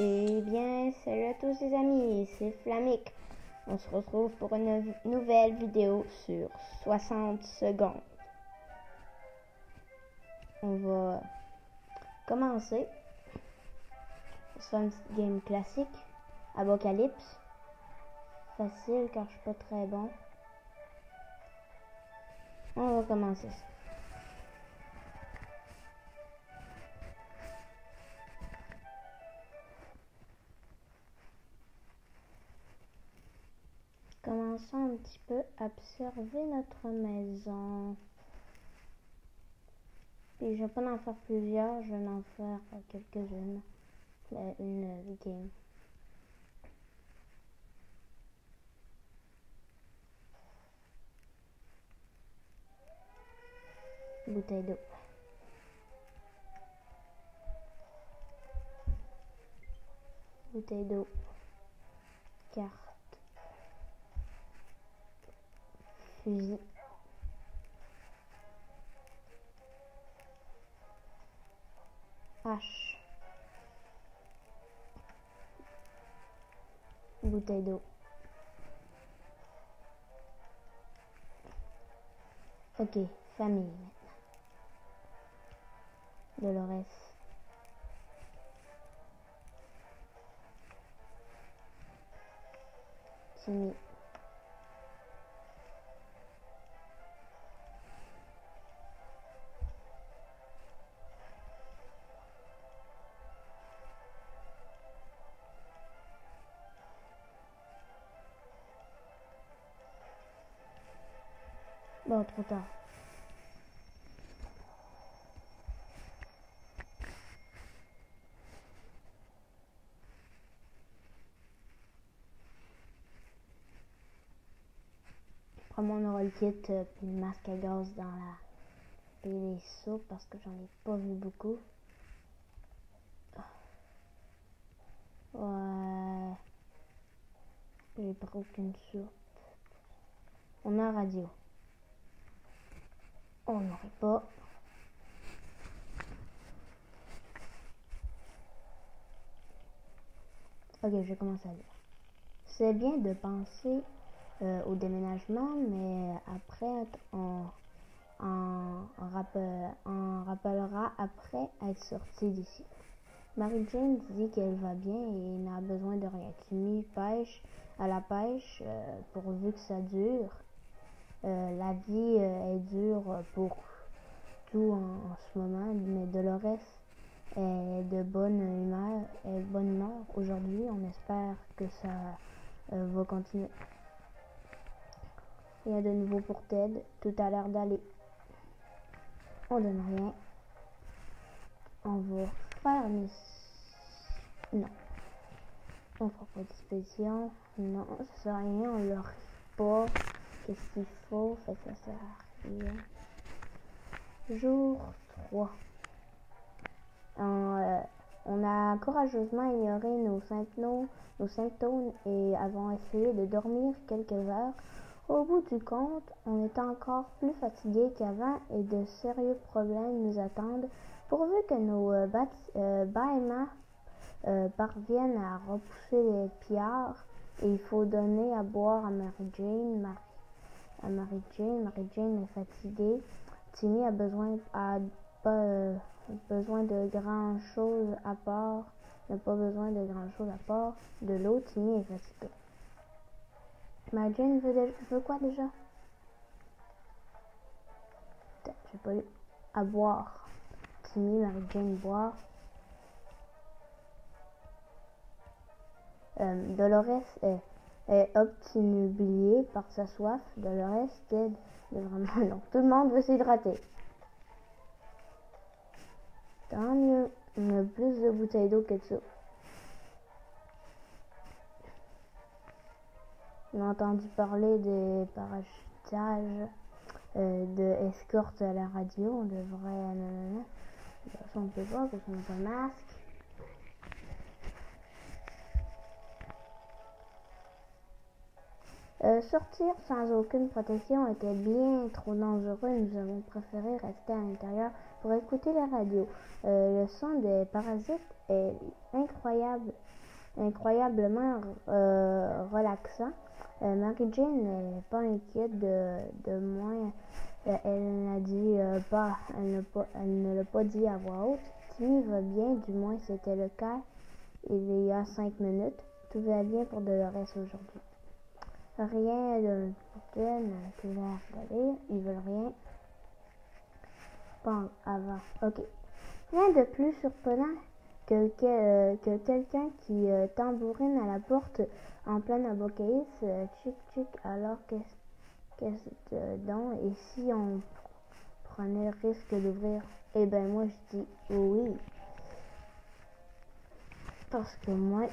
Eh bien, salut à tous les amis, c'est Flamic. On se retrouve pour une nouvelle vidéo sur 60 secondes. On va commencer. Ce sera une petite game classique. Apocalypse. Facile car je suis pas très bon. On va commencer ça. Commençons un petit peu à observer notre maison. Puis je vais pas en faire plusieurs, je vais en faire quelques-unes. Une game. Bouteille d'eau. Bouteille d'eau. Carte. Fusil. Hache. Bouteille d'eau. Ok, famille maintenant. Dolores. Timmy. Bon, trop tard. Probablement on aura le kit puis le masque à gaz dans la... Puis les soupes parce que j'en ai pas vu beaucoup. Ouais. J'ai pas aucune soupe. On a un radio. On n'aurait pas. Ok, je vais commencer à lire. C'est bien de penser au déménagement, mais après, on rappellera après être sorti d'ici. Mary-Jane dit qu'elle va bien et n'a besoin de rien. Timmy pêche à la pêche pourvu que ça dure. La vie est dure pour tout en ce moment, mais Dolores est de bonne humeur aujourd'hui. On espère que ça va continuer. Rien de nouveau pour Ted. Tout a l'air d'aller. On donne rien. On va faire une... Non. On fera pas d'expédition. Non, ça sert à rien. On leur pas. Qu'est-ce qu'il faut? Fait que ça sert à rien. Jour 3. On a courageusement ignoré nos symptômes et avons essayé de dormir quelques heures. Au bout du compte, on est encore plus fatigué qu'avant et de sérieux problèmes nous attendent. Pourvu que nos bâillements parviennent à repousser les pillards, et il faut donner à boire à Mary-Jane. Mary-Jane est fatiguée. Timmy a besoin de grand chose à part. N'a pas besoin de grand chose à part de l'eau. Timmy est fatigué. Mary-Jane veut quoi déjà? J'ai pas eu à boire. Timmy, Mary-Jane boire. Dolores est obnubilée par sa soif. Dolores Ted est vraiment long. Tout le monde veut s'hydrater. Tant mieux. On a plus de bouteilles d'eau que de ça. On a entendu parler de parachutage, de escorte à la radio. On devrait... De toute façon, on peut pas parce qu'on n'a pas de masque. Sortir sans aucune protection était bien trop dangereux. Nous avons préféré rester à l'intérieur pour écouter la radio. Le son des parasites est incroyablement relaxant. Mary Jane n'est pas inquiète de moins. Elle n'a dit pas, elle ne l'a pas dit à voix haute. Timmy va bien, du moins c'était le cas il y a 5 minutes. Tout va bien pour Dolores aujourd'hui. Rien de peine, tout l'air d'aller, ils veulent rien. Pas avant. Ok. Rien de plus surprenant que quelqu'un qui tambourine à la porte en plein apocalypse. Tchic tchic, alors qu'est-ce donc? Et si on prenait le risque d'ouvrir? Eh ben moi je dis oui. Parce que moi,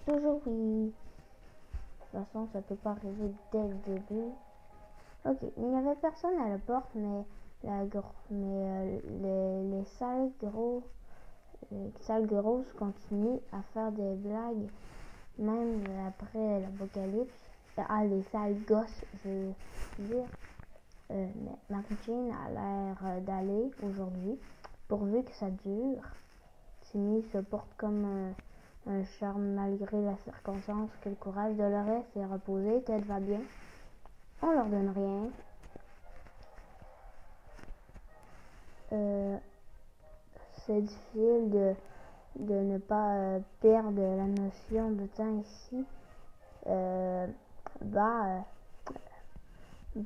toujours oui. De toute façon, ça peut pas arriver dès le début. Ok, il n'y avait personne à la porte, mais les sales grosses continuent à faire des blagues, même après l'apocalypse. Ah, les sales gosses, je veux dire. Mais Mary Jane a l'air d'aller aujourd'hui, pourvu que ça dure. Timmy se porte comme un charme malgré la circonstance que le courage de Dolores est reposé. Ted va bien. On leur donne rien. C'est difficile de ne pas perdre la notion de temps ici.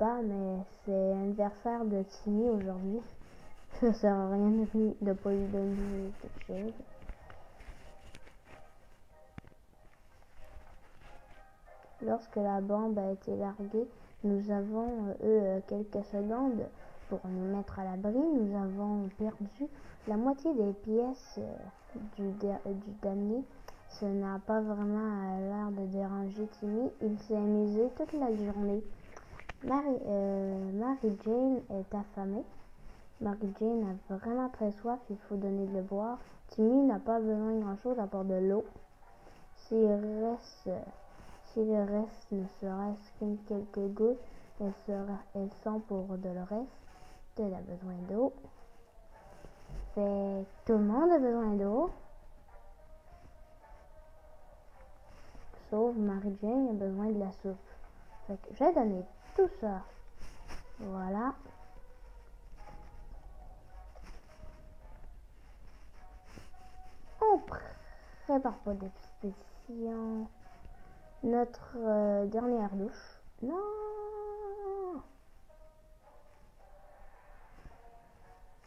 Mais c'est l'anniversaire de Timmy aujourd'hui. Ça sert à rien de pas lui donner quelque chose. Lorsque la bombe a été larguée, nous avons eu quelques secondes pour nous mettre à l'abri. Nous avons perdu la moitié des pièces du damier. Ce n'a pas vraiment l'air de déranger Timmy. Il s'est amusé toute la journée. Mary Jane est affamée. Mary Jane a vraiment très soif. Il faut donner de le boire. Timmy n'a pas besoin de grand-chose à part de l'eau. S'il reste ne serait-ce qu'une quelques gouttes, elles sont pour Dolores. Ted a besoin d'eau. Fait tout le monde a besoin d'eau. Sauf Mary Jane a besoin de la soupe. Fait que j'ai donné tout ça. Voilà. On prépare pas d'expédition. Notre dernière douche. Non.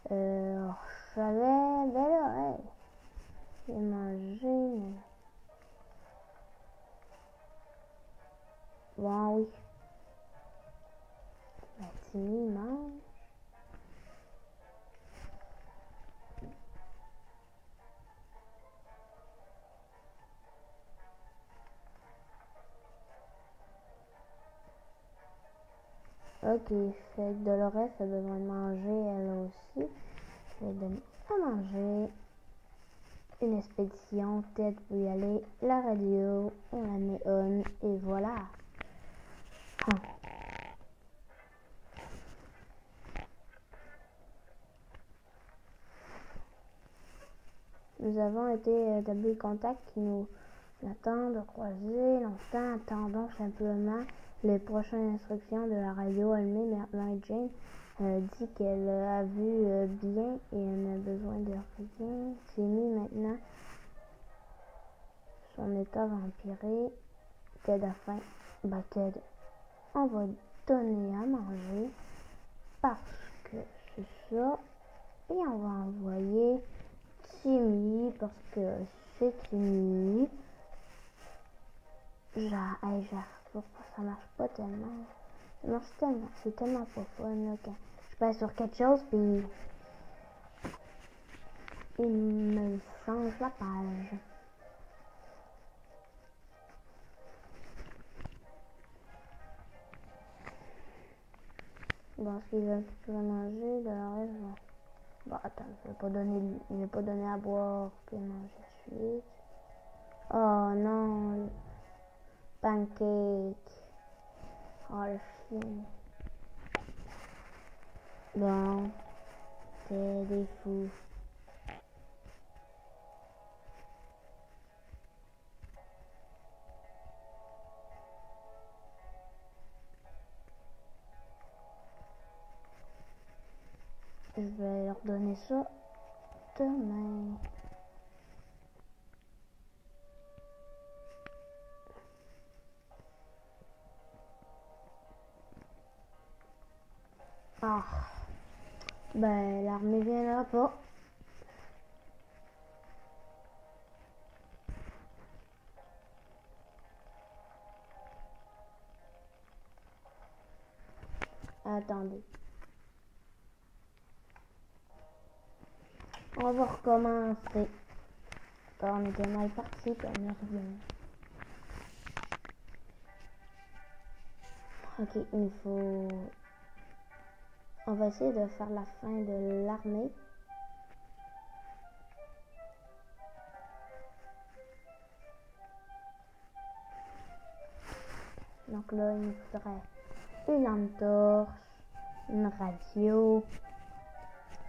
Je savais, ben là, hey, j'ai mangé. Bon, oui. La Timmy mange. Ok, fait que Dolores a besoin de manger elle aussi. Je vais donner à manger. Une expédition, Ted peut y aller. La radio, on la met on et voilà. Nous avons été établis le contact qui nous attend de croiser longtemps. Attendons simplement les prochaines instructions de la radio allumée. Mary Jane dit qu'elle a vu bien et elle n'a besoin de rien. Timmy maintenant, son état va empirer. Ted a faim. Bah Ted, on va donner à manger parce que c'est ça. Et on va envoyer Timmy parce que c'est Timmy. Ça marche pas tellement. Ça marche tellement. C'est tellement pas fun là, quand je passe sur quelque chose puis il me change la page. Bon, s'il veut manger, de la reste, bon, attends, je vais pas donner à boire puis manger de suite. Oh non, pancake. Oh le film. Bon. C'était des fous. Je vais leur donner ça demain. Ah, ben l'armée viendra pas. Attendez. On va recommencer. On était mal parti, puis on revient. Ok, il faut... On va essayer de faire la fin de l'armée. Donc là, il nous faudrait une lampe torche, une radio,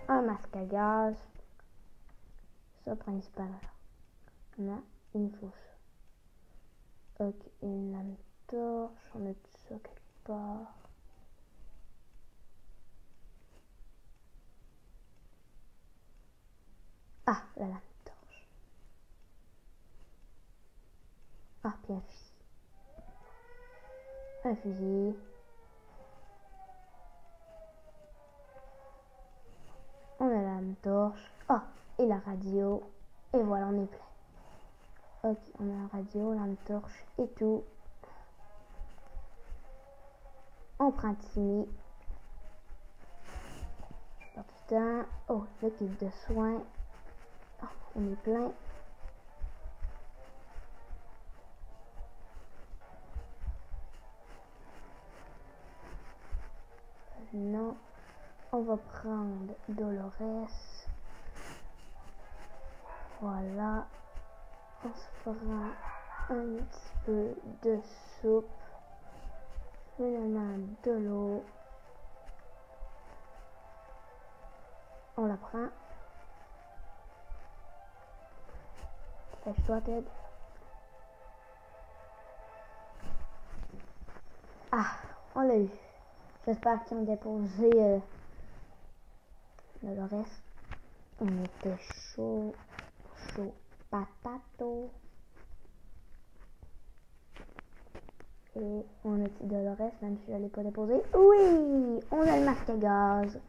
un masque à gaz. Ça, principalement. Là, il nous faut ça. Ok, une lampe torche. On a tout ça quelque part. Ah, la lampe torche. Ah, puis un fusil. Un fusil. On a la lampe torche. Ah, et la radio. Et voilà, on est plein. Ok, on a la radio, la lampe torche et tout. On prend Timmy. Pas du temps. Oh, le kit de soins. Oh, on est plein. Non. On va prendre Dolores. Voilà. On se prend un petit peu de soupe. Finalement de l'eau. On la prend. Dépêche-toi, Ted. Ah, on l'a eu. J'espère qu'ils ont déposé le reste. On était chaud patato. Et on a petit Dolores, même si je ne l'ai pas déposé. Oui, on a le masque à gaz.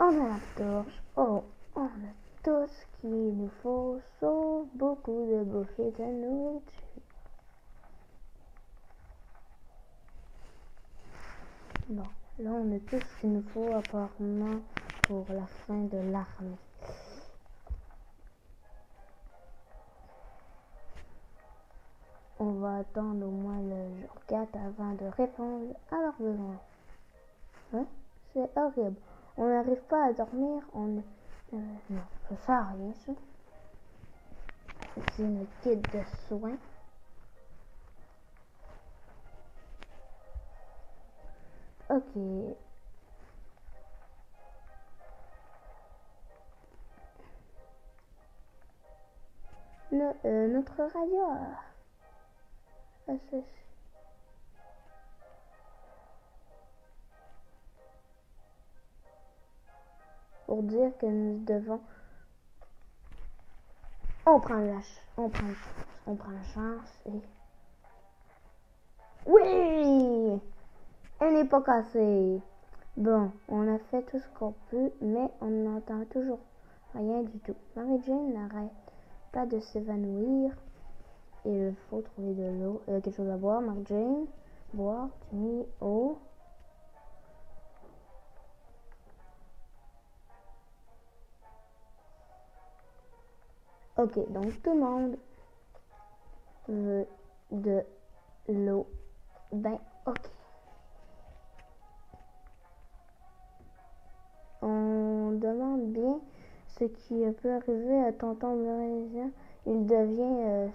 On a la torche. Oh, on a tout ce qu'il nous faut, sauf beaucoup de bouffe et de nourriture. Bon, là on a tout ce qu'il nous faut apparemment pour la fin de l'armée. On va attendre au moins le jour 4 avant de répondre à leurs besoins. Hein? C'est horrible. On n'arrive pas à dormir, non, ça sert à rien ça. C'est notre kit de soins. Ok. Notre radio a ceci. Pour dire que nous devons... On prend la chance et... Oui! Elle n'est pas cassée. Bon, on a fait tout ce qu'on peut, mais on n'entend toujours rien du tout. Mary Jane n'arrête pas de s'évanouir. Il faut trouver de l'eau, quelque chose à boire. Mary Jane, boire, Timmy, eau. Ok, donc tout le monde veut de l'eau. Ben, ok. On demande bien ce qui peut arriver à tonton Brésilien. Il devait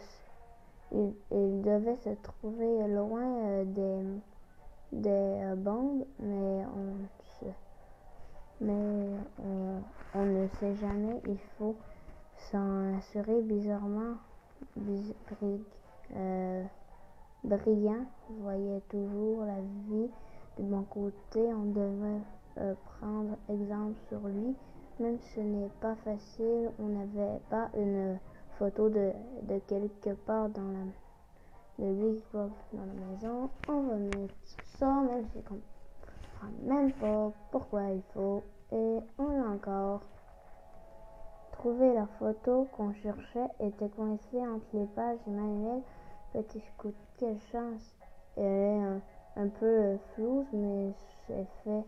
se trouver loin des bombes, mais mais on ne sait jamais, il faut s'en assurer. Bizarrement, brillant voyait toujours la vie de bon côté. On devait prendre exemple sur lui, même si ce n'est pas facile. On n'avait pas une photo de quelque part dans le Big Box dans la maison. On va mettre ça, même si on comprend même pas pourquoi il faut. Et on a encore trouvé la photo qu'on cherchait, était coincée entre les pages Emmanuel Petit Scout. Quelle chance! Elle est un peu floue, mais ça fait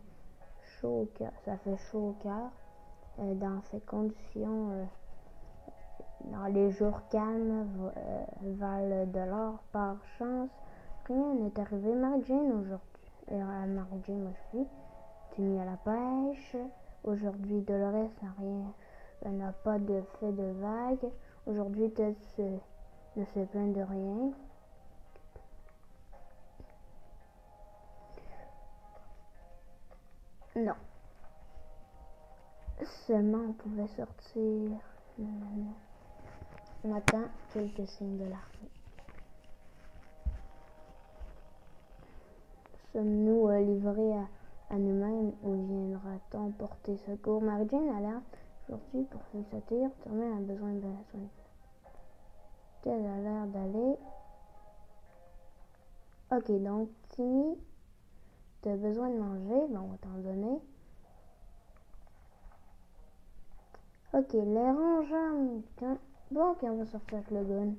chaud au cœur. Dans ces conditions, dans les jours calmes, valent de l'or par chance. Rien n'est arrivé. Mary-Jane aujourd'hui. Mary-Jane aujourd'hui, Timmy à la pêche. Aujourd'hui, Dolores n'a rien. Elle n'a pas de fait de vague. Aujourd'hui, Ted ne se plaint de rien. Non. Seulement on pouvait sortir. On attend quelques signes de l'armée. Sommes-nous livrés à nous-mêmes ou viendra-t-on porter secours? Mary-Jane a l'air aujourd'hui pour se tire. Termine a besoin de soin. Ted a l'air d'aller. Ok, donc Timmy, tu as besoin de manger, ben on va t'en donner. Ok, les rongeurs. Bon, ok, on va sortir avec le gun.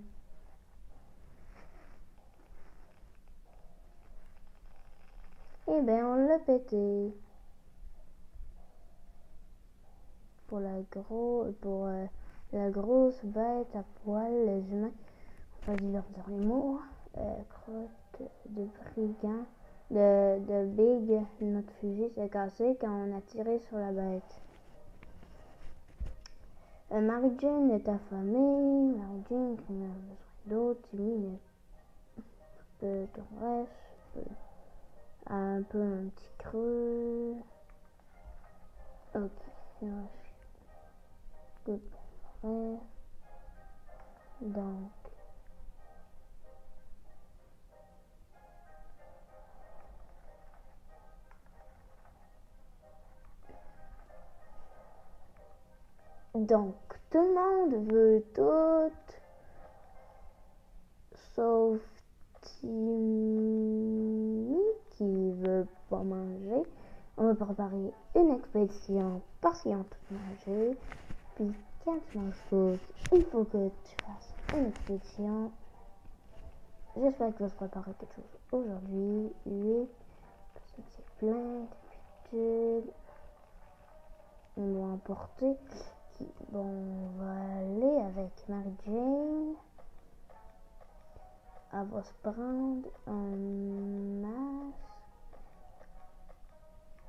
Eh ben, on l'a pété. Pour la grosse bête à poil, les humains ont pas dit leurs derniers mots. Crotte de brigand, de Big, notre fusil s'est cassé quand on a tiré sur la bête. Mary-Jane est affamée. Mary-Jane qui a besoin d'eau. Timmy est un peu Dolores, un petit creux. Ok, good. Donc, tout le monde veut tout, sauf Timmy qui veut pas manger. On va préparer une expédition parce qu'ils ont tout mangé. Puis, quand tu manges tout, il faut que tu fasses une expédition. J'espère que tu vas se préparer quelque chose aujourd'hui. 8, parce que c'est plein d'habitude. On doit emporter. Bon, on va aller avec Mary-Jane. Elle va se prendre un masque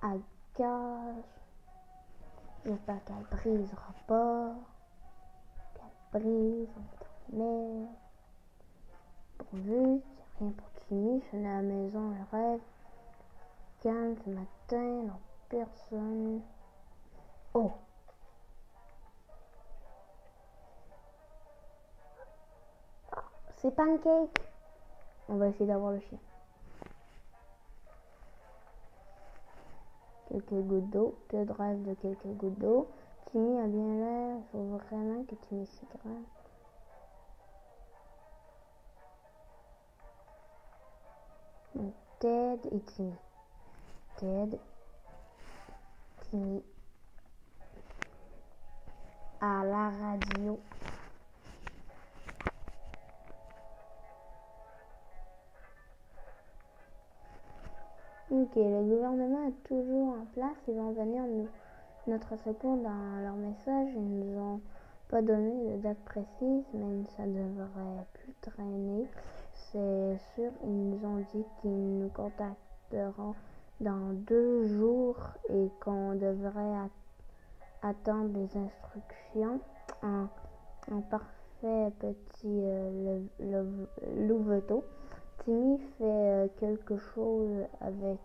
à gaz. J'espère qu'elle brisera pas. Qu'elle brise, on va dormir. Pourvu qu'il n'y a rien pour Timmy. Je suis à la maison, elle rêve. Calme ce matin, non personne. Oh! C'est Pancake. On va essayer d'avoir le chien. Quelques gouttes d'eau. Ted rêve de quelques gouttes d'eau. Timmy a bien l'air. Il faut vraiment que Timmy s'y grave. Donc, Ted et Timmy. Ted, Timmy. À la radio. Ok, le gouvernement est toujours en place. Ils vont venir notre secours dans leur message. Ils ne nous ont pas donné de date précise, mais ça devrait plus traîner. C'est sûr, ils nous ont dit qu'ils nous contacteront dans 2 jours et qu'on devrait attendre les instructions. En parfait petit louveteau. Timmy fait quelque chose avec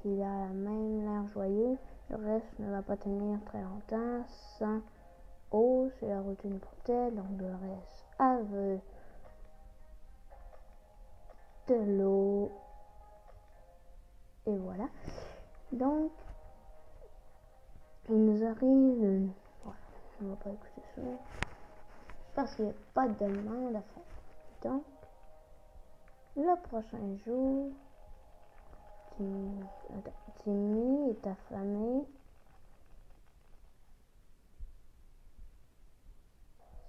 qu'il a même l'air joyeux, le reste ne va pas tenir très longtemps sans eau, c'est la routine pour tel, donc le reste avait de l'eau, et voilà. Donc, il nous arrive, voilà, on va pas écouter ça, parce qu'il n'y a pas de demande à faire. Donc, le prochain jour, Timmy est affamé.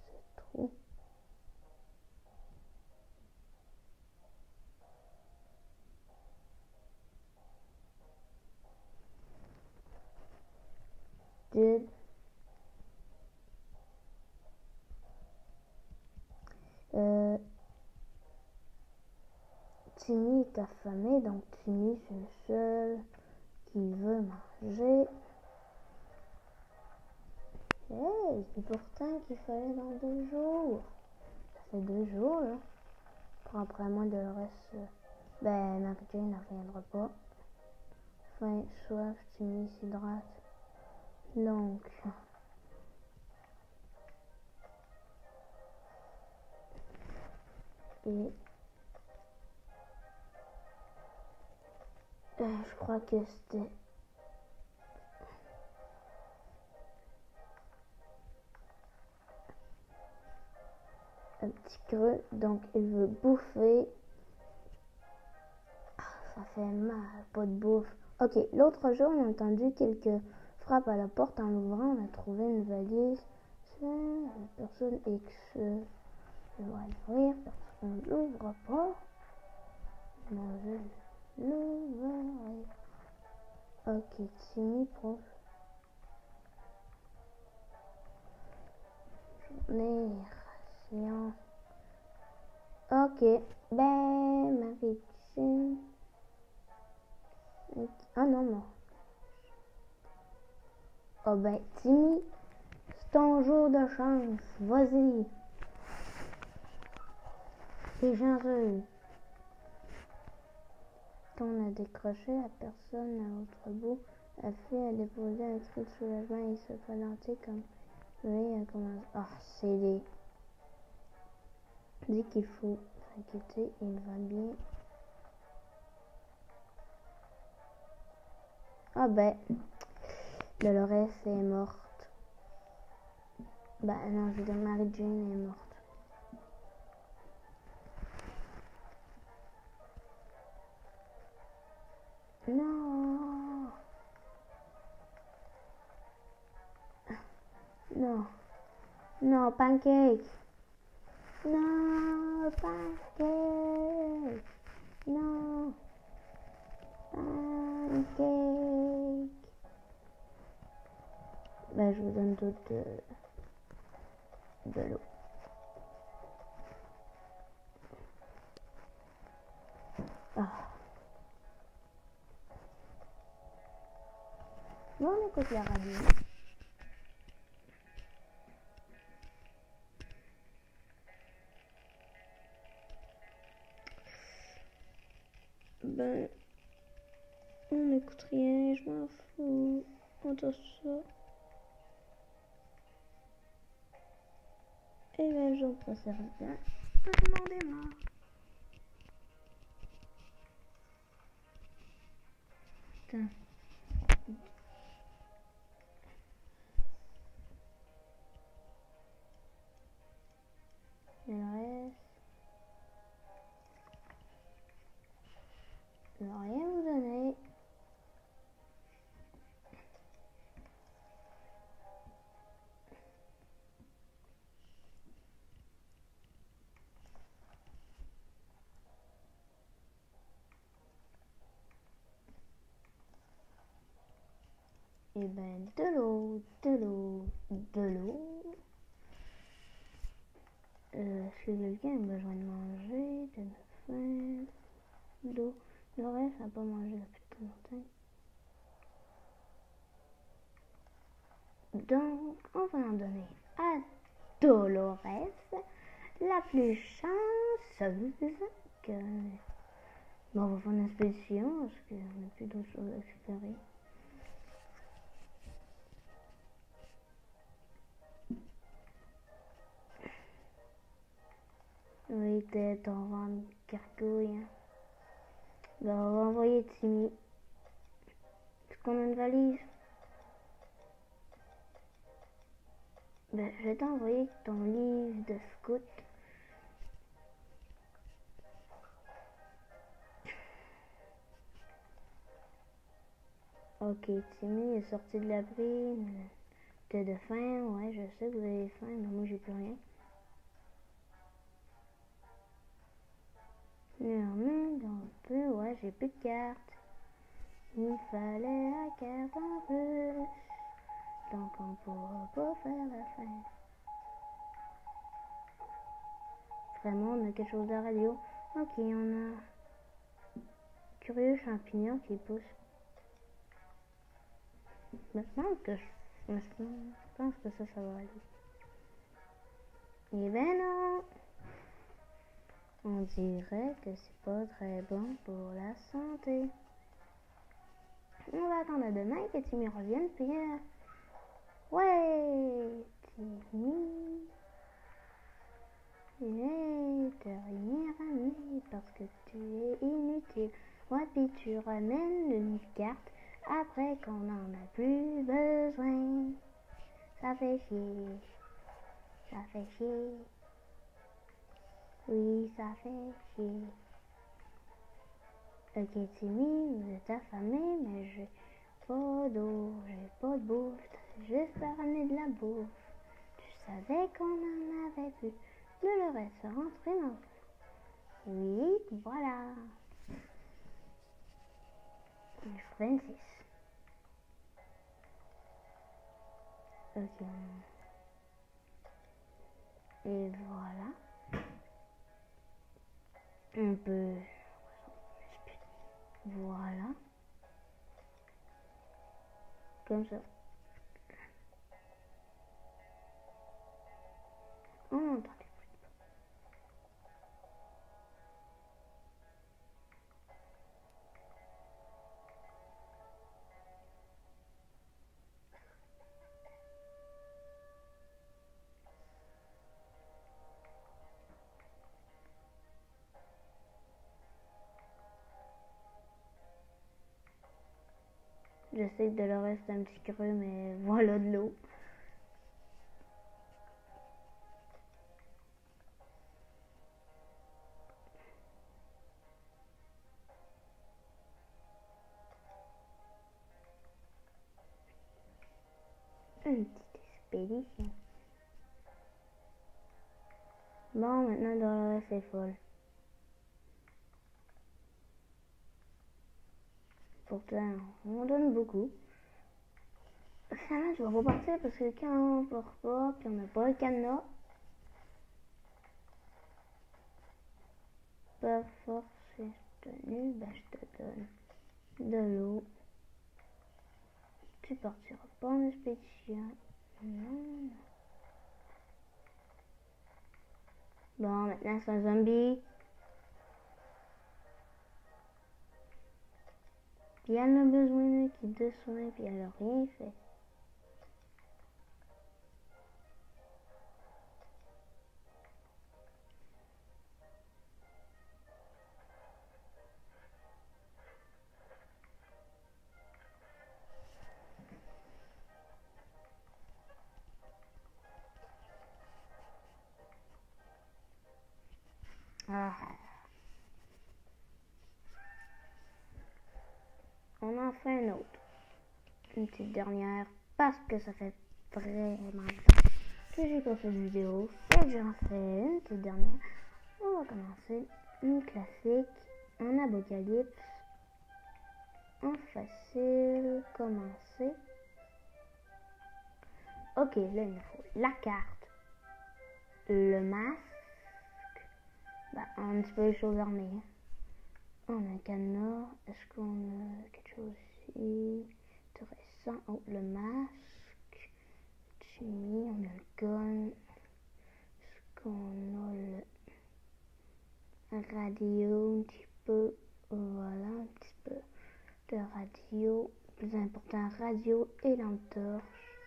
C'est trop. Timmy est affamé, donc Timmy c'est le seul qui veut manger. Hey, c'est pourtant qu'il fallait dans 2 jours. Ça fait 2 jours là. Pour après moi de le reste, Mary Jane ne reviendra pas. Faim, soif, Timmy s'hydrate. Donc, et je crois que c'était un petit creux, donc il veut bouffer. Ça fait mal, pas de bouffe. Ok, l'autre jour, on a entendu quelques frappes à la porte. En l'ouvrant, on a trouvé une valise. Personne X va l'ouvrir, personne ne l'ouvre pas. Non, je l'ouvrirai. Ok, Timmy, prof. Journée, ration. Ok, Mary Jane. Ah non. Oh Timmy, c'est ton jour de chance. Vas-y. T'es généreux. On a décroché, la personne à l'autre bout. La fille a déposé un cri de soulagement et se ralentit comme lui a commencé. Ah, c'est des. Dit qu'il faut s'inquiéter, il va bien. Ah Dolores est morte. Non, je veux dire Mary Jane est morte. Non. Non. Non, pancake. Non, pancake. Non. Pancake. Je vous donne toute de l'eau. Ah. Bon, on écoute la radio. On n'écoute rien, je m'en fous. On entend ça. Et le jour précédent, tout le monde est mort. Putain. Et le reste, je ne vais rien vous donner. Et de l'eau. Est-ce que quelqu'un a besoin de manger, de faim, d'eau? Le reste n'a pas mangé depuis longtemps. Donc, on va en donner à Dolores, la plus chanceuse, que Bon, on va faire une expédition parce qu'on n'a plus d'autres choses à explorer. Oui, peut-être on va en cargouille. Hein. Ben, on va envoyer Timmy. Est-ce qu'on a une valise? Ben, je vais t'envoyer ton livre de scout. Ok, Timmy est sorti de l'abri. T'as de faim? Ouais, je sais que vous avez faim, mais moi j'ai plus rien. Néanmoins, un peu, ouais, j'ai plus de cartes. Il fallait la carte en plus. Donc on pourra pas faire la fin. Vraiment, on a quelque chose de radio. Ok, on a curieux champignon qui pousse. Je pense que ça va aller. Eh ben non! On dirait que c'est pas très bon pour la santé. On va attendre demain que Timmy revienne, puis ouais! Timmy! Mais t'as rien ramené parce que tu es inutile. Ouais, puis tu ramènes une carte après qu'on en a plus besoin. Ça fait chier. Ça fait chier. Oui, ça fait chier. Ok, Timmy, vous êtes affamé, mais j'ai pas d'eau, j'ai pas de bouffe. T'as juste à ramener de la bouffe. Tu savais qu'on en avait plus. Ne le reste rentrer dans. Oui, voilà. 26. Ok. Et voilà. On peut. Voilà. Comme ça. On entend. J'essaie de le rester un petit creux, mais voilà de l'eau. Une petite expédition. Bon, maintenant Dolores est folle. Pourtant, on donne beaucoup. Finalement, je vais repartir parce que quand on ne part pas, puis on n'a pas le cadenas, pas force tenue, ben je te donne de l'eau. Tu partiras pas en expédition. Non. Bon, maintenant c'est un zombie. Puis elle a besoin d'un kit de soins, puis elle a rien fait. Ah. On en fait une autre. Une petite dernière, parce que ça fait vraiment longtemps que j'ai pas fait de vidéo. Fait que j'en fais une petite dernière. On va commencer une classique, en apocalypse, en facile, commencer. Ok, là il nous faut la carte, le masque, bah, un petit peu les choses armées. On a un cadenas, est-ce qu'on a quelque chose ici intéressant? Oh, le masque, Jimmy, on a le gun, est-ce qu'on a le radio un petit peu? Voilà, un petit peu de radio. Plus important, radio et lampe torche.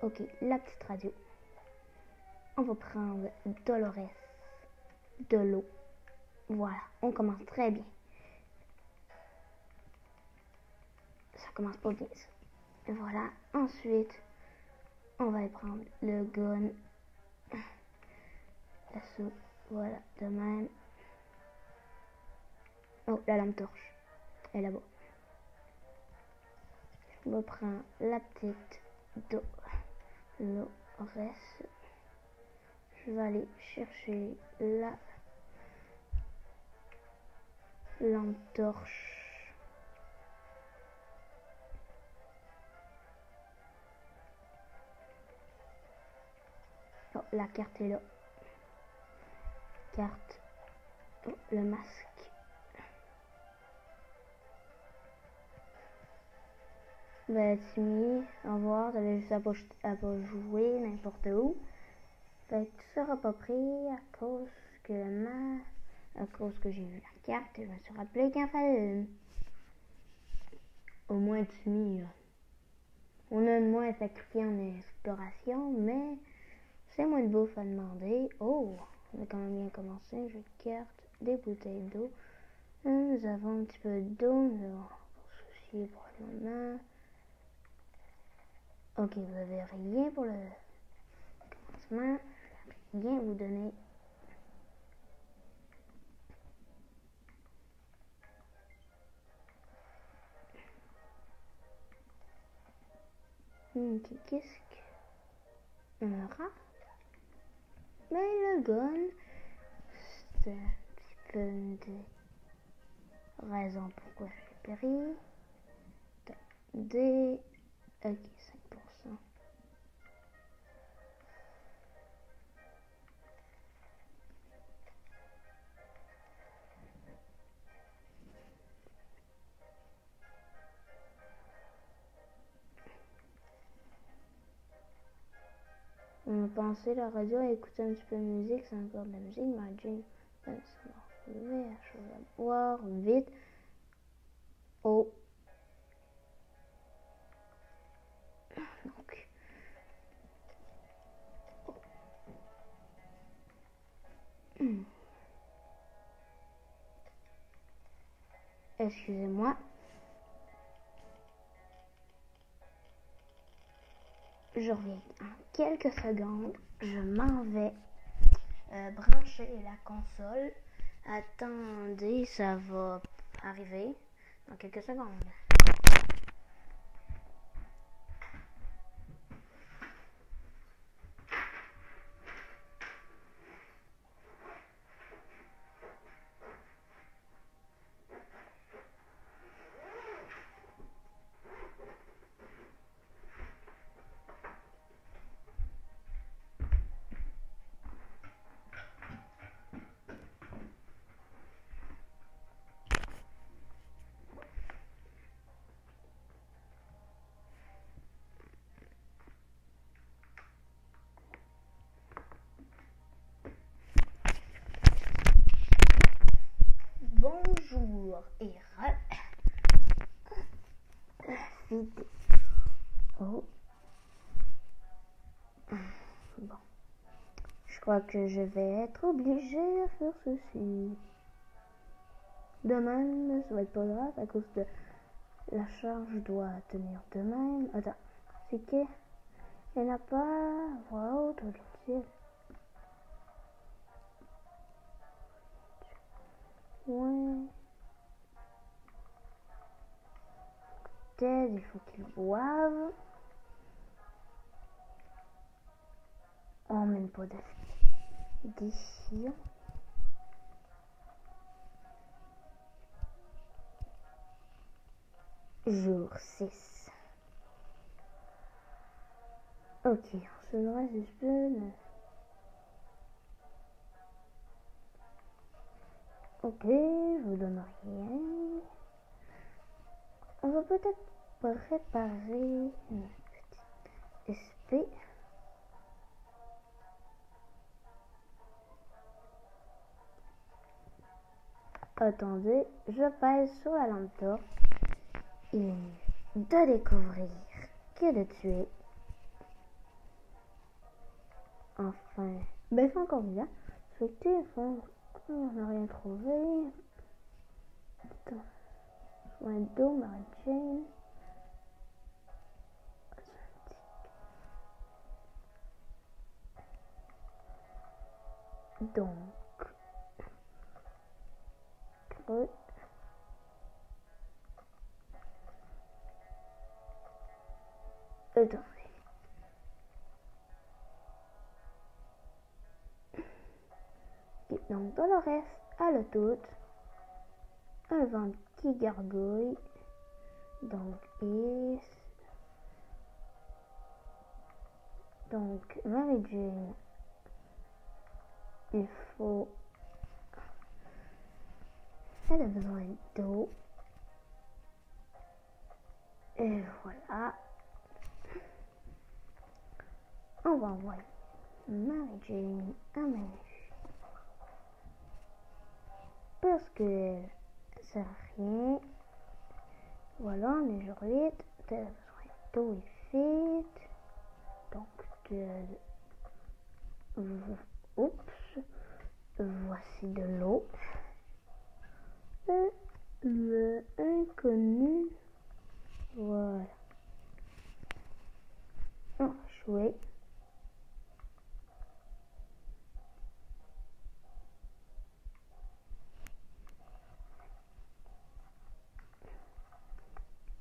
Ok, la petite radio. On va prendre Dolores, de l'eau. Voilà, on commence très bien. Ça commence pas bien ça. Et voilà, ensuite, on va prendre le gun. La soupe, voilà, de même. Oh, la lampe torche. Elle est là-bas. Je me prends la petite Dolores. Je vais aller chercher la lampe torche. Oh, la carte est là. Carte. Oh, le masque. Ben, Timmy, au revoir. T'avais juste à pas jouer n'importe où. Fait que tu seras pas pris à cause que j'ai vu la carte, je me suis rappelé qu'il en fallait une. Au moins Timmy, on a de moins à sacrifier en exploration, mais c'est moins de bouffe à demander. Oh, on a quand même bien commencé. Un jeu de cartes, des bouteilles d'eau. Nous avons un petit peu d'eau, nous avons pas de soucis pour le moment. Ok, vous avez rien pour le commencement. Je vais rien vous donner. Ok, qu'est-ce que... Un rat? Mais le gun, c'est un petit peu une des raisons pourquoi j'ai pris. Des... Ok, 5%. On a pensé la radio à écouter un petit peu de musique, c'est encore de la musique, mais Jane, ça m'a levé, à chose à boire, vite. Oh. Donc. Excusez-moi. Je reviens en quelques secondes. Je m'en vais brancher la console. Attendez, ça va arriver dans quelques secondes. Bonjour et vidéo. Oh. Bon. Je crois que je vais être obligée à faire ceci. De même, ça va être pas grave à cause de la charge doit tenir de même. Attends, c'est que il n'y en a pas voix haute ou le ouais. Ted, il faut qu'il boive. On même pas d'ici. Jour 6. Ok, on se reste juste. Ok, je vous donne rien. On va peut-être préparer une petite SP. Attendez, je pèse sur la lampe torche. Il est mieux de découvrir que de tuer. Enfin, ben c'est encore bien. Ce téléphone, on n'a rien trouvé. Attends. Soin d'eau, Mary Jane. Donc, creux. Attendez. Donc, Dolores a le tout. Un ventre qui gargouille. Donc, donc Mary Jane, il faut... Elle a besoin d'eau. Et voilà. On va envoyer Mary Jane à Manu. Parce que ça sert à rien. Voilà, on est jour 8. Elle a besoin d'eau et vite. Donc, oups. Voici de l'eau. Le inconnu. Voilà. On va jouer.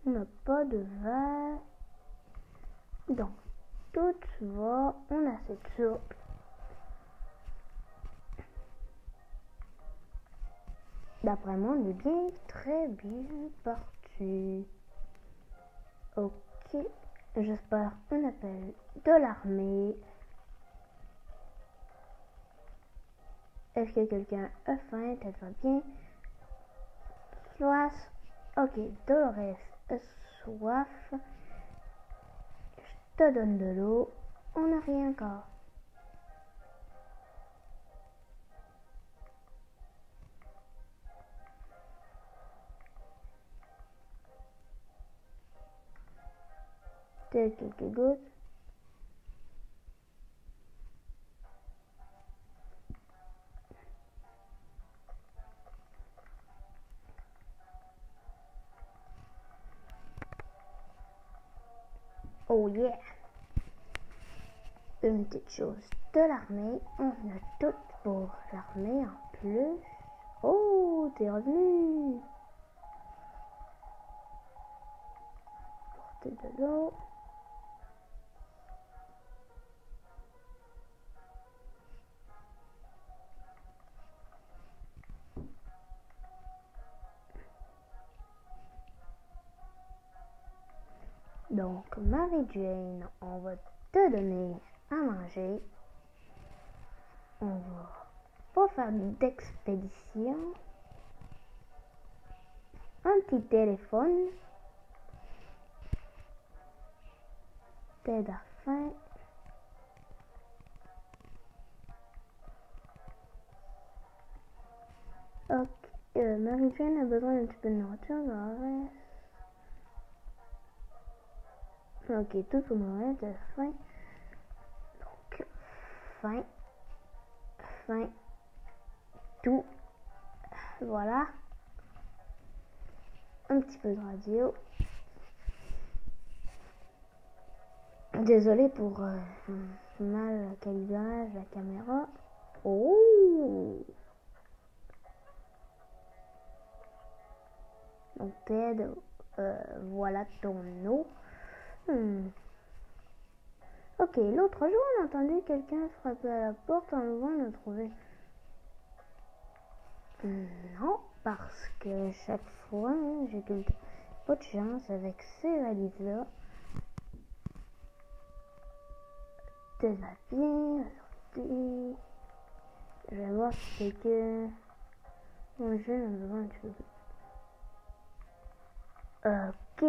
On n'a pas de verre. Donc, tout va. On a cette soupe. D'après moi, on est bien, très bien parti. Ok. J'espère un appel de l'armée. Est-ce que quelqu'un a faim? Peut-être va bien. Soif. Ok, Dolores a soif. Je te donne de l'eau. On n'a rien encore. Peut-être quelques gouttes. Oh yeah! Une petite chose de l'armée. On a tout pour l'armée en plus. Oh, t'es revenu! Porter de l'eau. Donc, Mary Jane, on va te donner à manger. On va pas faire d'expédition. Un petit téléphone. T'aides à faim. Ok, Mary Jane a besoin d'un petit peu de nourriture. Ok, tout pour mourir de faim. Donc, faim. Faim. Tout. Voilà. Un petit peu de radio. Désolé pour mal calibrage de la caméra. Oh! Donc Ted, voilà ton eau. Ok, l'autre jour on a entendu quelqu'un frapper à la porte en ouvrant on a trouvé. Non, parce que chaque fois j'ai pas de chance avec ces valises-là. Ted va bien, aujourd'hui. Je vais voir si quelqu'un... Mon jeu a besoin de choses. Ok.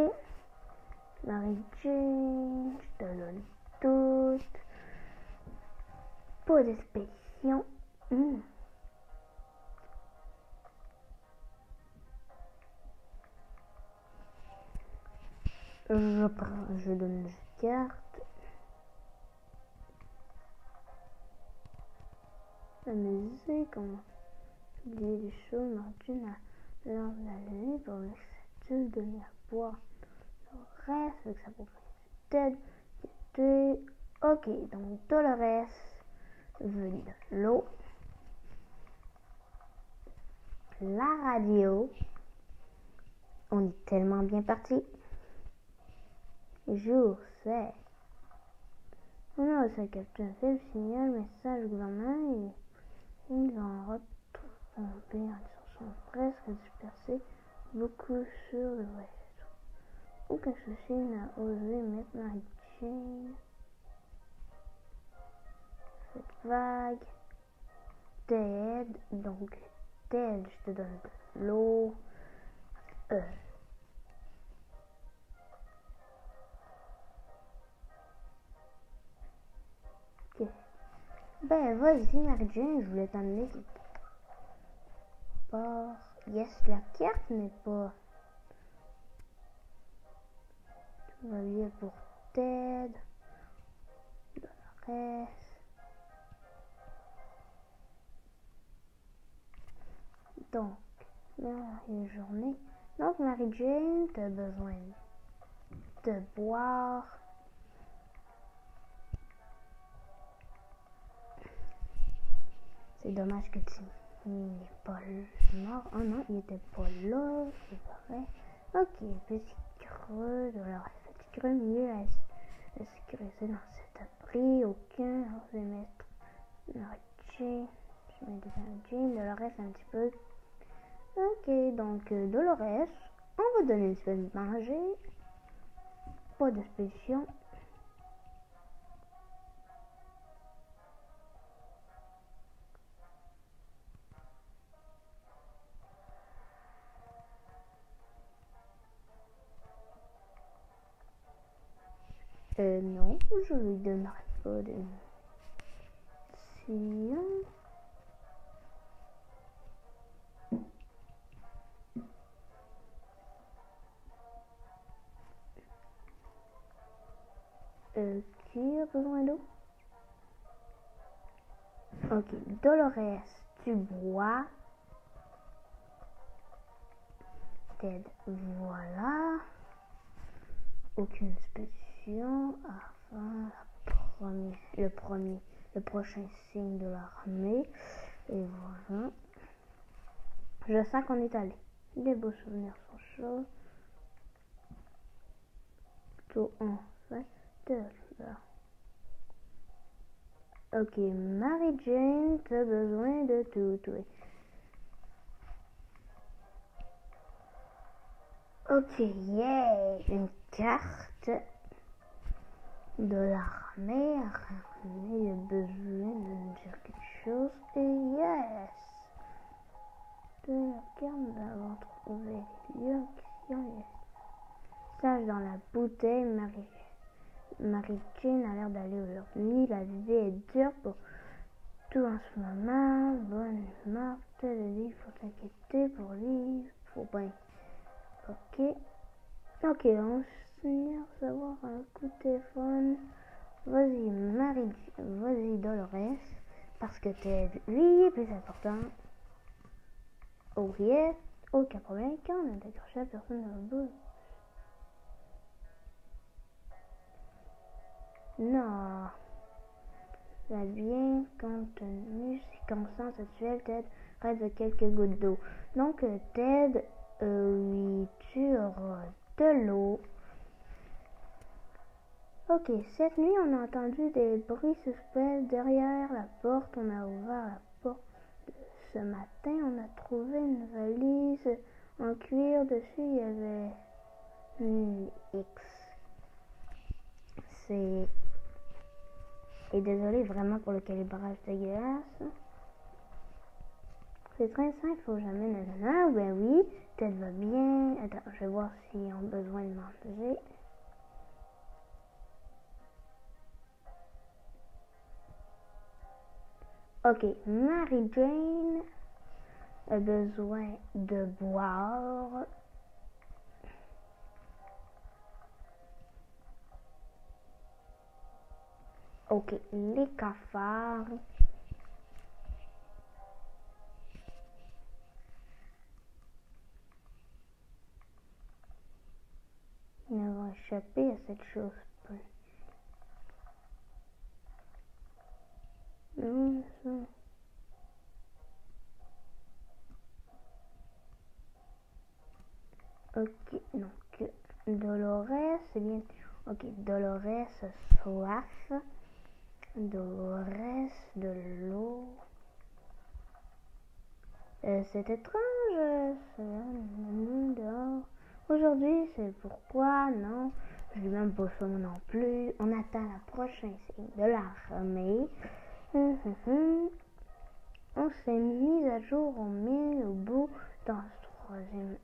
Mary Jane, je te donne toutes. Pas d'expédition. Je donne une carte. La musique, on a oublié les choses. Martine a l'heure de la nuit pour laisser donner à boire. Le reste, avec sa propriété Ted. Ok, donc Dolores veut de l'eau. La radio. On est tellement bien parti. Jour 7. On a aussi un capitaine fait le signal, message gouvernement et ils vont retomber en sont presque dispersés, beaucoup sur le ouest. Aucun souci n'a osé mettre Mary Jane. Cette vague. Ted, donc Ted, je te donne de l'eau. Ok. Ben vas-y Mary Jane, je voulais t'emmener quelque part. Yes, la carte n'est pas. Tout va bien pour Ted. Dolores. Donc, une journée. Donc Mary Jane, t'as besoin de boire. C'est dommage que Timmy n'est pas mort. Oh non, il était pas là, c'est vrai. Ok, petit creux, alors petit creux mieux à sécuriser dans cet abri. Aucun, alors je vais mettre Mary Jane. Je mets Mary Jane, Dolores un petit peu. Ok, donc Dolores, on va donner une semaine de manger. Pas d'expédition. Non, je lui donnerai pas de mission. Qui a besoin d'eau? Ok, Dolores, tu bois. Ted, voilà. Aucune expédition avant le prochain signe de l'armée. Et voilà. Je sens qu'on est allé. Les beaux souvenirs sont chauds. Tout en fait de là. Ok, Mary Jane, t'as besoin de tout. Ok, yeah! Une carte de l'armée. L'armée a besoin de nous dire quelque chose. Et yes! De la carte, nous avons trouvé les lieux qui ont sage dans la bouteille. Mary Jane a l'air d'aller au leur nuit. La vie est dure pour tout en ce moment. Bonne humeur. Il faut s'inquiéter pour lui. Faut bien. Ok, on va finir savoir un coup de téléphone. Vas-y Dolores, parce que t'es lui plus important. Oh yes, aucun problème quand on a décroché la personne dans le bout. Non, la bien contenue circonstance actuelle, Ted reste de quelques gouttes d'eau. Donc Ted, oui, tu auras de l'eau. Ok, cette nuit, on a entendu des bruits suspects derrière la porte. On a ouvert la porte. Ce matin, on a trouvé une valise en cuir. Dessus, il y avait une X. Et désolé vraiment pour le calibrage dégueulasse. C'est très simple, faut jamais nanana. Ben oui, peut-être va bien. Attends, je vais voir s'ils ont besoin de manger. Ok, Mary Jane a besoin de boire. Ok, les cafards. Ils vont échapper à cette chose. Non, ça. Ok, donc Dolores, c'est bien. Ok, Dolores, soif. Dolores, de l'eau. C'est étrange, dehors. Aujourd'hui, c'est pourquoi, non. Je lui même pas ça non plus. On attend la prochaine signe de l'armée. On s'est mis à jour, on met au bout dans ce troisième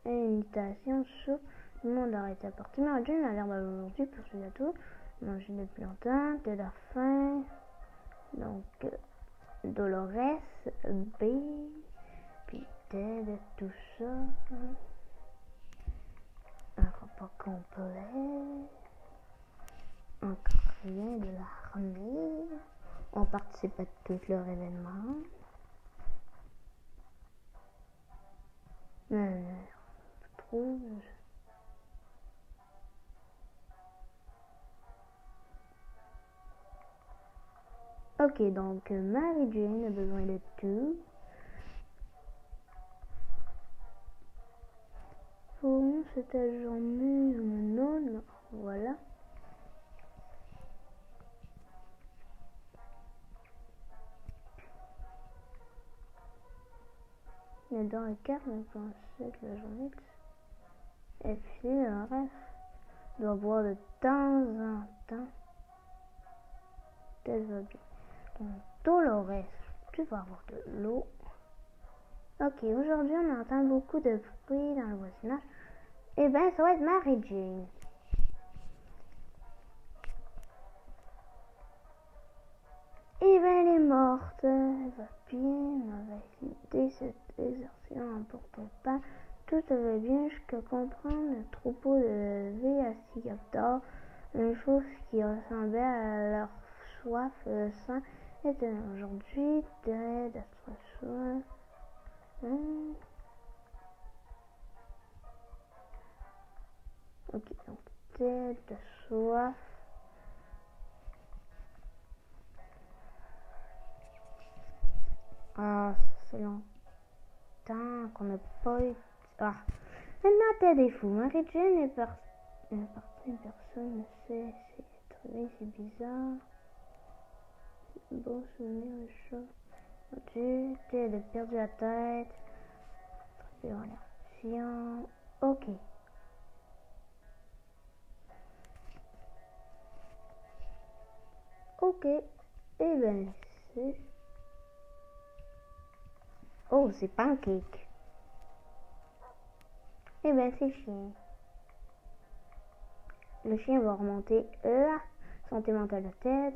invitation sur le monde arrête à partir. Mais Jane a l'air d'aujourd'hui pour ce gâteau. Manger depuis longtemps, de la faim. Donc, Dolores, B, puis Ted, tout ça. Un repas complet. Encore rien de l'armée. On participe à tout leur événement. Je trouve. Ok, donc Mary Jane a besoin de tout. Pour cette journée, non, voilà. Mais dans le cadre, je pensais que la journée, et puis le reste, doit boire de temps en temps. Désolé. Donc, Dolores, tu vas avoir de l'eau. Ok, aujourd'hui on entend beaucoup de bruit dans le voisinage. Eh ben, ça va être Mary Jane. Eh ben, elle est morte. Elle va bien, mauvaise idée, cette désertion n'emportait pas. Tout allait bien jusqu'à comprendre le troupeau de V à Sigaptor, une chose qui ressemblait à leur soif de sang, était aujourd'hui très d'être soif. Ok, donc tête de soif. Ah, c'est longtemps qu'on n'a pas eu. Ah, maintenant t'es des fous. Mary Jane est partie. Personne ne sait. C'est trouvé, c'est bizarre. Bon souvenir, le chat. Tu t'es de perdu la tête. Attrapé en l'action. Ok. Ok. Eh ben, c'est. Oh, c'est Pancake. Eh ben, c'est le chien. Le chien va remonter la santé mentale de Ted.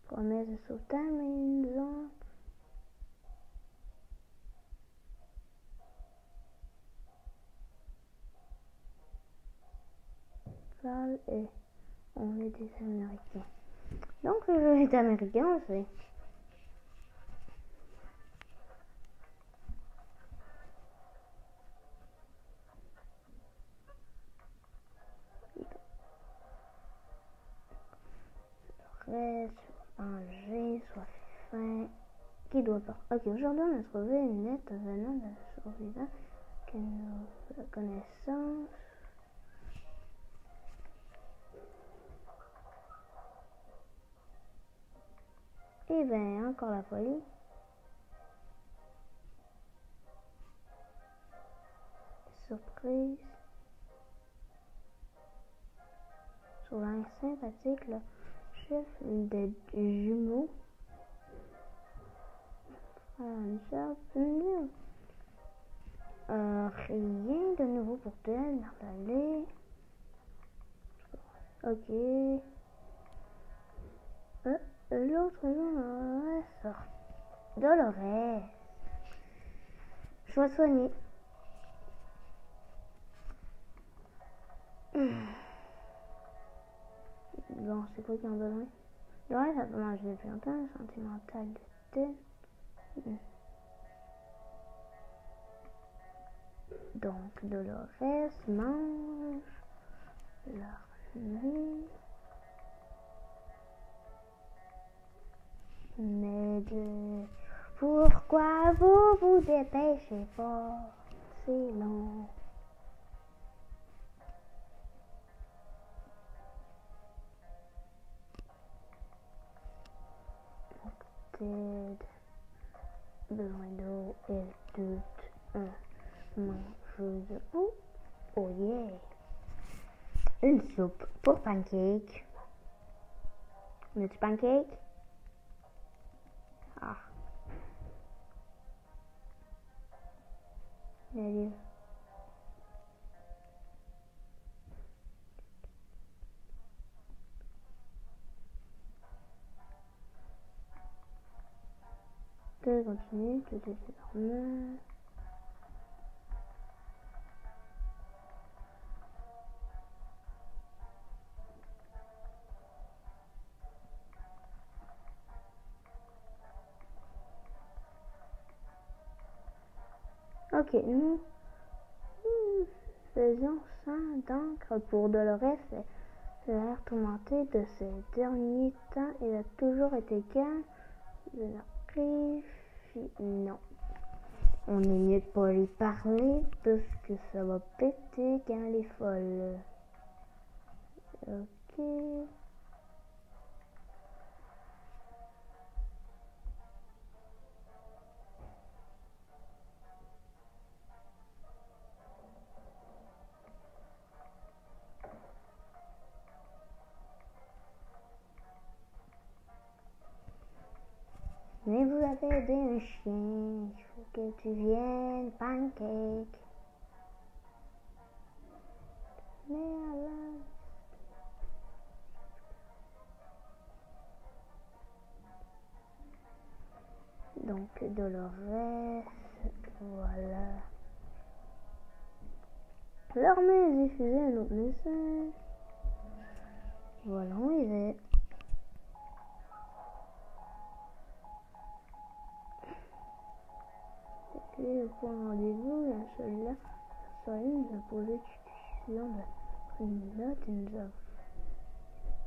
Promesse de sauvetage, mais ils ont. Parle et on est des Américains. Donc le jeu est américain, on sait. Reste, manger, soit faim. Qui doit pas. Ok, aujourd'hui on a trouvé une lettre venant d'un survivant qui nous fait connaissance. Et ben, encore la folie. Surprise. Sur l'air sympathique, le chef des jumeaux Rien de nouveau pour elle, allez. Ok. L'autre jour, sort. Dolores. Choix soigné. Bon, c'est quoi qui en a besoin? Dolores a pas mangé depuis longtemps, sentimental de thé. Donc, Dolores mange leur nuit. Mais pourquoi vous vous dépêchez pas? C'est long. Ted, besoin d'eau, elle doute un mangeuse. Oh yeah! Une soupe pour pancake. Veux-tu pancake? Ah. Allez. Tout continue, tout est normal. Ok, nous faisons ça d'encre pour Dolores. L'air tourmenté de ces derniers temps, il a toujours été calme. De la non. On est mieux de pas lui parler parce que ça va péter quand elle est folle. Ok. Mais vous avez aidé un chien, il faut que tu viennes, pancake. Mais alors... Donc, Dolores, voilà. Leur main diffusé un autre message. Voilà, on y va. Le point rendez-vous, il y a celui-là. Celui nous a posé question de une note et nous a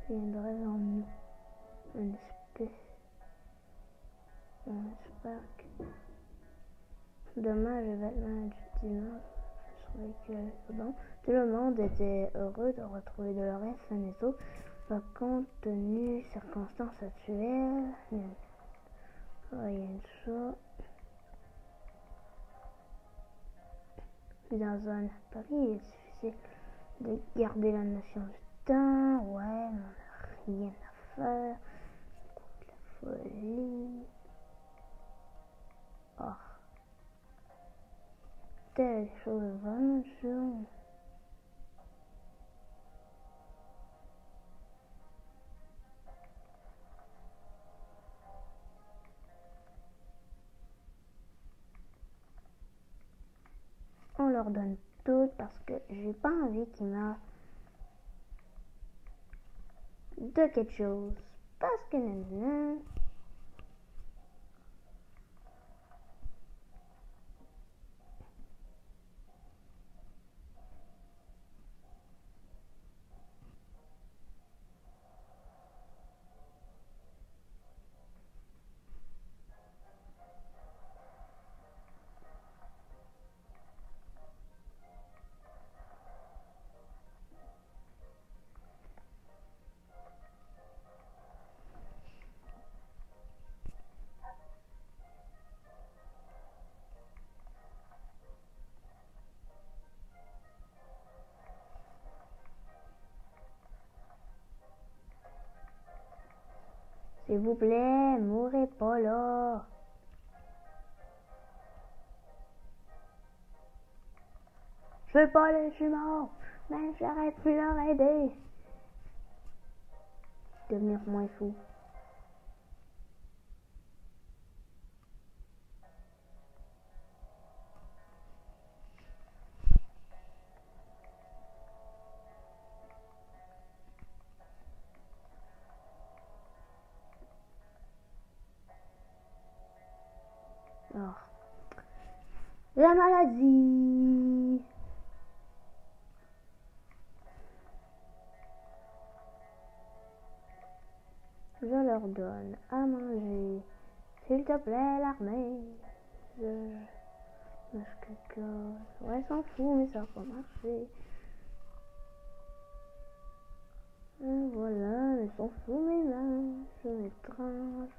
viendrait en nous. Un spark. Dommage, le vêtement du dimanche sur lesquels bon. Tout le monde était heureux de retrouver Dolores saine et sauve. Pas compte tenu circonstances actuelles. Rien de ça. Dans un Paris, il est difficile de garder la notion du temps. Ouais, mais on n'a rien à faire. La folie. Oh. Telle chose vraiment chaude. On leur donne tout parce que j'ai pas envie qu'ils meurent de quelque chose. Parce que maintenant, s'il vous plaît, mourrez pas là. veux pas les jumeaux, mais j'aurais pu leur aider. Devenir moins fou. Oh. La maladie. Je leur donne à manger. S'il te plaît, l'armée. Je mange quelque chose. Ouais, s'en fout, mais ça va marcher. Et voilà, mais s'en fout mes mains. Je les tranche.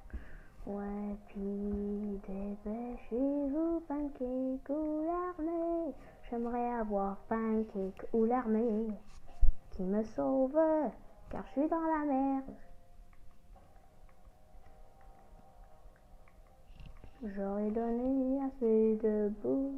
Ouais, puis dépêchez-vous, pancake ou l'armée. J'aimerais avoir pancake ou l'armée qui me sauve, car je suis dans la merde. J'aurais donné assez de bouffe.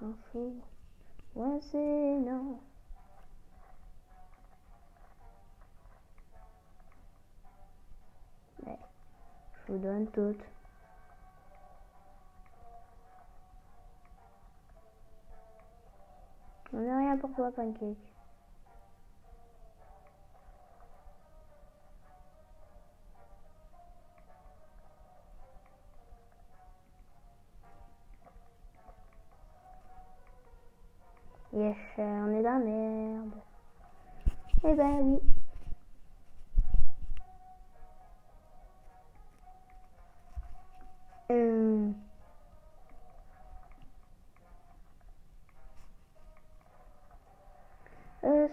On s'en fout. Ouais, c'est non. Mais je vous donne toutes. On n'a rien pour toi, pancake. Yes, on est dans la merde. Eh ben oui.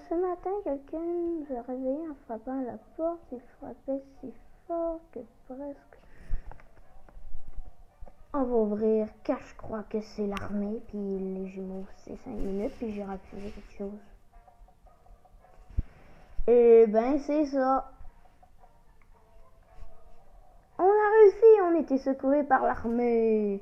Ce matin, quelqu'un nous a réveillé en frappant à la porte. Il frappait si fort que presque... On va ouvrir, car je crois que c'est l'armée, puis les jumeaux, c'est 5 minutes, puis j'ai refusé quelque chose. Eh ben, c'est ça. On a réussi, on était secourus par l'armée.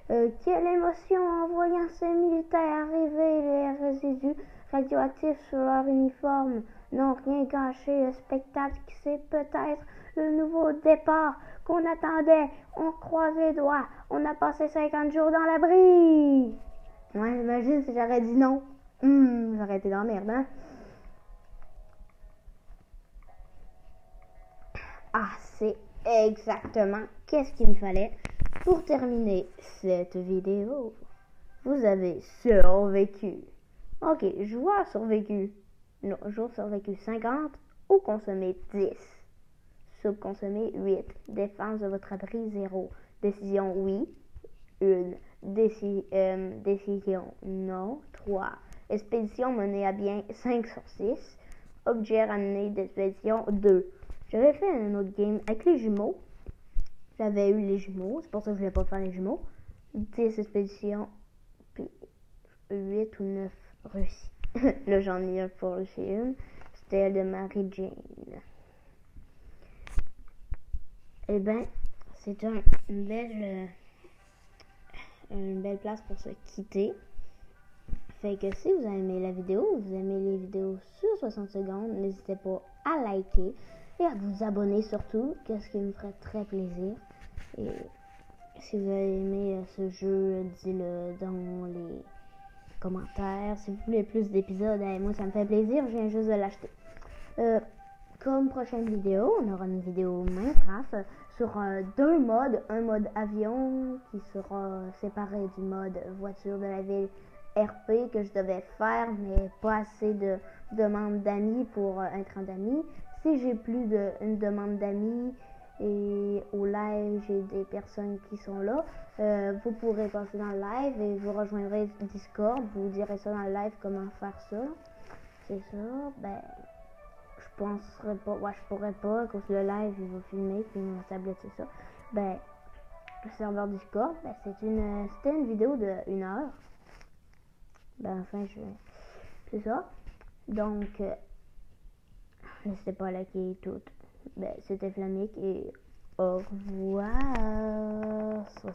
Quelle émotion en voyant ces militaires arriver, les résidus radioactifs sur leur uniforme n'ont rien gâché. Le spectacle, c'est peut-être le nouveau départ qu'on attendait. On croise les doigts. On a passé 50 jours dans l'abri. Ouais, imagine si j'aurais dit non. J'aurais été dans la merde, hein? Ah, c'est exactement qu'est-ce qu'il me fallait pour terminer cette vidéo. Vous avez survécu. Ok, joueur survécu. Non, joueur survécu 50 ou consommé 10. Subconsommé 8. Défense de votre abri 0. Décision oui. 1. Décision non. 3. Expédition menée à bien 5 sur 6. Objet ramené d'expédition 2. J'avais fait un autre game avec les jumeaux. J'avais eu les jumeaux, c'est pour ça que je voulais pas faire les jumeaux. 10 expéditions, puis 8 ou 9 réussis. Là, j'en ai un pour réussir une. C'était elle de Mary Jane. Eh ben, c'est une belle place pour se quitter. Fait que si vous avez aimé la vidéo, vous aimez les vidéos sur 60 secondes, n'hésitez pas à liker et à vous abonner surtout, qu'est-ce qui me ferait très plaisir. Et si vous avez aimé ce jeu, dites-le dans les commentaires. Si vous voulez plus d'épisodes, moi ça me fait plaisir, je viens juste de l'acheter. Comme prochaine vidéo, on aura une vidéo Minecraft sur 2 modes. Un mode avion qui sera séparé du mode voiture de la ville RP que je devais faire, mais pas assez de demandes d'amis pour être un ami. Si j'ai plus d'une demande d'amis et au live, j'ai des personnes qui sont là, vous pourrez passer dans le live et vous rejoindrez Discord. Vous direz ça dans le live comment faire ça. C'est ça. Ben, je penserais pas, je pourrais pas, à cause le live, il va filmer, puis ma tablette, c'est ça. Ben, le serveur Discord, ben, c'était une vidéo de 1 heure. Ben, enfin, c'est ça. Donc, je sais pas laquelle est toute. Ben, c'était Flamic et au revoir sur